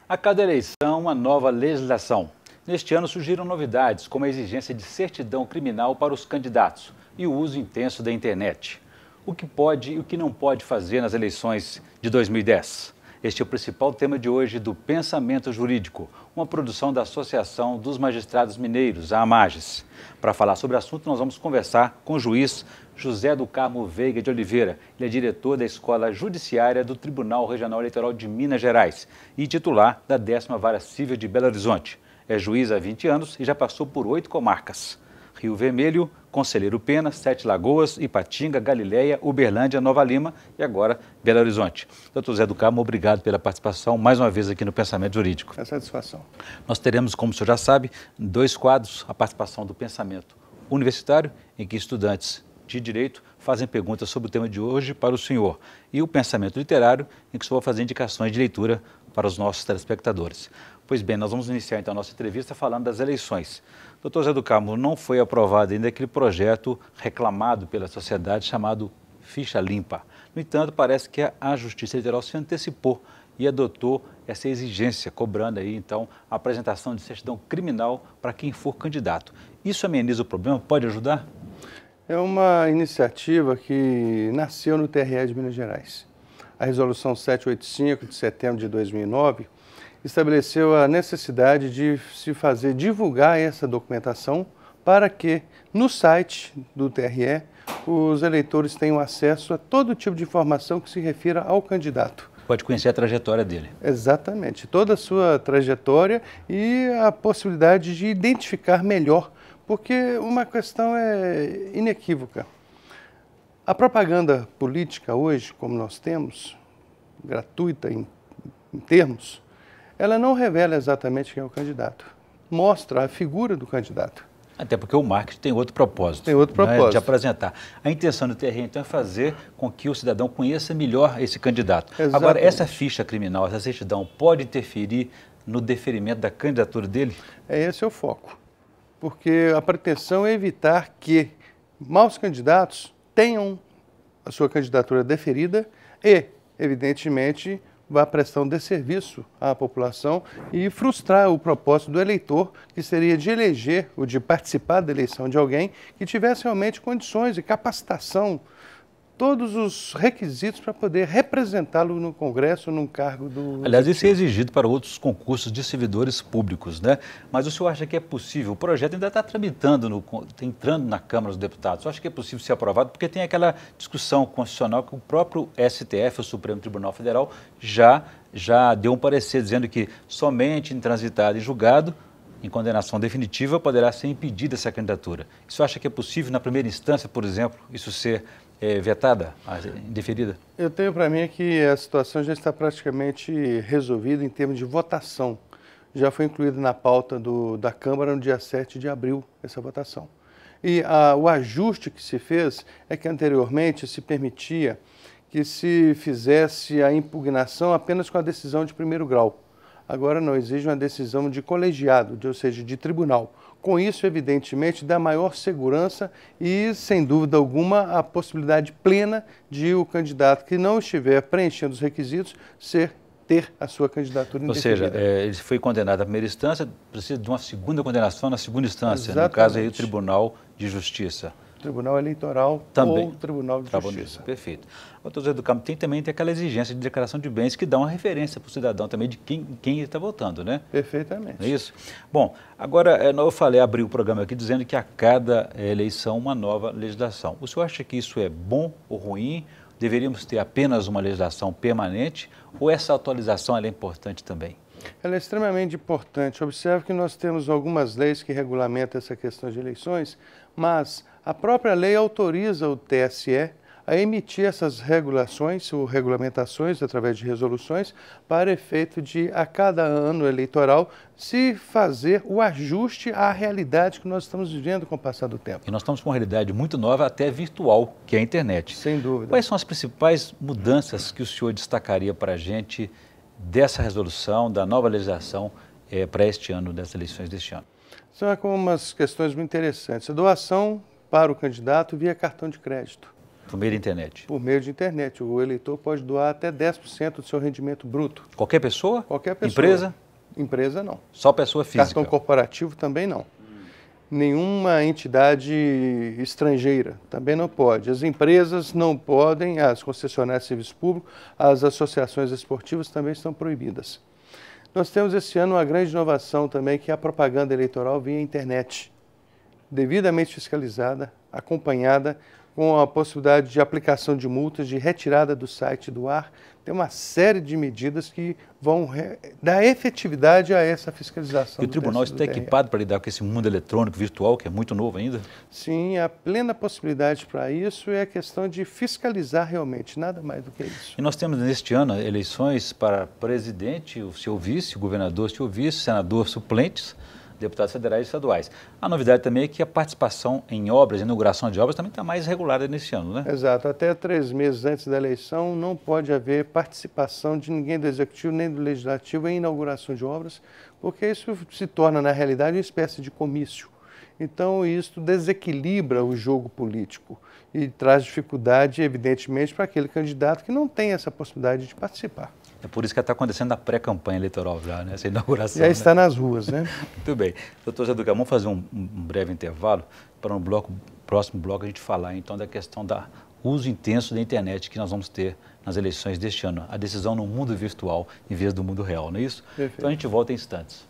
A cada eleição, uma nova legislação. Neste ano surgiram novidades, como a exigência de certidão criminal para os candidatos e o uso intenso da internet. O que pode e o que não pode fazer nas eleições de 2010. Este é o principal tema de hoje do Pensamento Jurídico, uma produção da Associação dos Magistrados Mineiros, a AMAGES. Para falar sobre o assunto, nós vamos conversar com o juiz José do Carmo Veiga de Oliveira. Ele é diretor da Escola Judiciária do Tribunal Regional Eleitoral de Minas Gerais e titular da 10ª Vara Civil de Belo Horizonte. É juiz há 20 anos e já passou por 8 comarcas: Rio Vermelho, Conselheiro Pena, Sete Lagoas, Ipatinga, Galileia, Uberlândia, Nova Lima e agora Belo Horizonte. Doutor José do Carmo, obrigado pela participação mais uma vez aqui no Pensamento Jurídico. É satisfação. Nós teremos, como o senhor já sabe, 2 quadros: a participação do Pensamento Universitário, em que estudantes de Direito fazem perguntas sobre o tema de hoje para o senhor, e o Pensamento Literário, em que o senhor vai fazer indicações de leitura para os nossos telespectadores. Pois bem, nós vamos iniciar então a nossa entrevista falando das eleições. Doutor José do Carmo, não foi aprovado ainda aquele projeto reclamado pela sociedade chamado Ficha Limpa. No entanto, parece que a Justiça Eleitoral se antecipou e adotou essa exigência, cobrando aí então a apresentação de certidão criminal para quem for candidato. Isso ameniza o problema? Pode ajudar? É uma iniciativa que nasceu no TRE de Minas Gerais. A Resolução 785 de setembro de 2009 estabeleceu a necessidade de se divulgar essa documentação para que no site do TRE os eleitores tenham acesso a todo tipo de informação que se refira ao candidato. Pode conhecer a trajetória dele. Exatamente, toda a sua trajetória e a possibilidade de identificar melhor, porque uma questão é inequívoca. A propaganda política hoje, como nós temos, gratuita em termos, ela não revela exatamente quem é o candidato. Mostra a figura do candidato. Até porque o marketing tem outro propósito. Tem outro propósito. Né, de apresentar. A intenção do TRE, então, é fazer com que o cidadão conheça melhor esse candidato. Exatamente. Agora, essa ficha criminal, essa certidão, pode interferir no deferimento da candidatura dele? Esse é o foco. Porque a pretensão é evitar que maus candidatos tenham a sua candidatura deferida e, evidentemente, vá prestar um desserviço à população e frustrar o propósito do eleitor, que seria de eleger ou de participar da eleição de alguém que tivesse realmente condições e capacitação, todos os requisitos para poder representá-lo no Congresso, num cargo do... Aliás, isso é exigido para outros concursos de servidores públicos, né? Mas o senhor acha que é possível? O projeto ainda está tramitando, entrando na Câmara dos Deputados. O senhor acha que é possível ser aprovado? Porque tem aquela discussão constitucional que o próprio STF, o Supremo Tribunal Federal, já deu um parecer dizendo que somente intransitado e julgado, em condenação definitiva, poderá ser impedida essa candidatura. O senhor acha que é possível, na primeira instância, por exemplo, isso ser vetada, indeferida? Eu tenho para mim que a situação já está praticamente resolvida em termos de votação. Já foi incluído na pauta da Câmara no dia 7 de abril, essa votação. E o ajuste que se fez é que anteriormente se permitia que se fizesse a impugnação apenas com a decisão de primeiro grau. Agora não, exige uma decisão de colegiado, ou seja, de tribunal. Com isso, evidentemente, dá maior segurança e, sem dúvida alguma, a possibilidade plena de o candidato que não estiver preenchendo os requisitos ter a sua candidatura indeferida. Ou seja, ele foi condenado na primeira instância, precisa de uma segunda condenação na segunda instância, Exatamente. no caso aí o Tribunal de Justiça. Tribunal Eleitoral também, ou Tribunal de Justiça. Perfeito. Doutor José do Carmo, também tem aquela exigência de declaração de bens que dá uma referência para o cidadão também de quem ele está votando, né? Perfeitamente. Não é isso? Bom, agora eu falei, abri o programa aqui dizendo que a cada eleição uma nova legislação. O senhor acha que isso é bom ou ruim? Deveríamos ter apenas uma legislação permanente ou essa atualização ela é importante também? Ela é extremamente importante. Observe que nós temos algumas leis que regulamentam essa questão de eleições, mas a própria lei autoriza o TSE a emitir essas regulações ou regulamentações através de resoluções para efeito de, a cada ano eleitoral, se fazer o ajuste à realidade que nós estamos vivendo com o passar do tempo. E nós estamos com uma realidade muito nova, até virtual, que é a internet. Sem dúvida. Quais são as principais mudanças que o senhor destacaria para a gente dessa resolução, da nova legislação para este ano, das eleições deste ano? São algumas questões muito interessantes. A doação para o candidato via cartão de crédito. Por meio da internet? Por meio de internet. O eleitor pode doar até 10% do seu rendimento bruto. Qualquer pessoa? Qualquer pessoa. Empresa? Empresa não. Só pessoa física? Cartão corporativo também não. Nenhuma entidade estrangeira também não pode. As empresas não podem, as concessionárias de serviço público, as associações esportivas também estão proibidas. Nós temos esse ano uma grande inovação também, que é a propaganda eleitoral via internet, devidamente fiscalizada, acompanhada, com a possibilidade de aplicação de multas, de retirada do site do ar. Tem uma série de medidas que vão dar efetividade a essa fiscalização. E o tribunal está equipado para lidar com esse mundo eletrônico, virtual, que é muito novo ainda? Sim, a plena possibilidade para isso é a questão de fiscalizar realmente, nada mais do que isso. E nós temos neste ano eleições para presidente, o seu vice, o governador, o seu vice, senador, suplentes, deputados federais e estaduais. A novidade também é que a participação em obras, inauguração de obras, também está mais regulada nesse ano, né? Exato. Até 3 meses antes da eleição não pode haver participação de ninguém do Executivo nem do Legislativo em inauguração de obras, porque isso se torna, na realidade, uma espécie de comício. Então, isso desequilibra o jogo político e traz dificuldade, evidentemente, para aquele candidato que não tem essa possibilidade de participar. É por isso que está acontecendo a pré-campanha eleitoral já, né? Essa inauguração. Já está nas ruas, né? Muito bem. Doutor Zé Eduardo, vamos fazer um breve intervalo para no próximo bloco a gente falar então da questão do uso intenso da internet que nós vamos ter nas eleições deste ano. A decisão no mundo virtual em vez do mundo real, não é isso? Perfeito. Então a gente volta em instantes.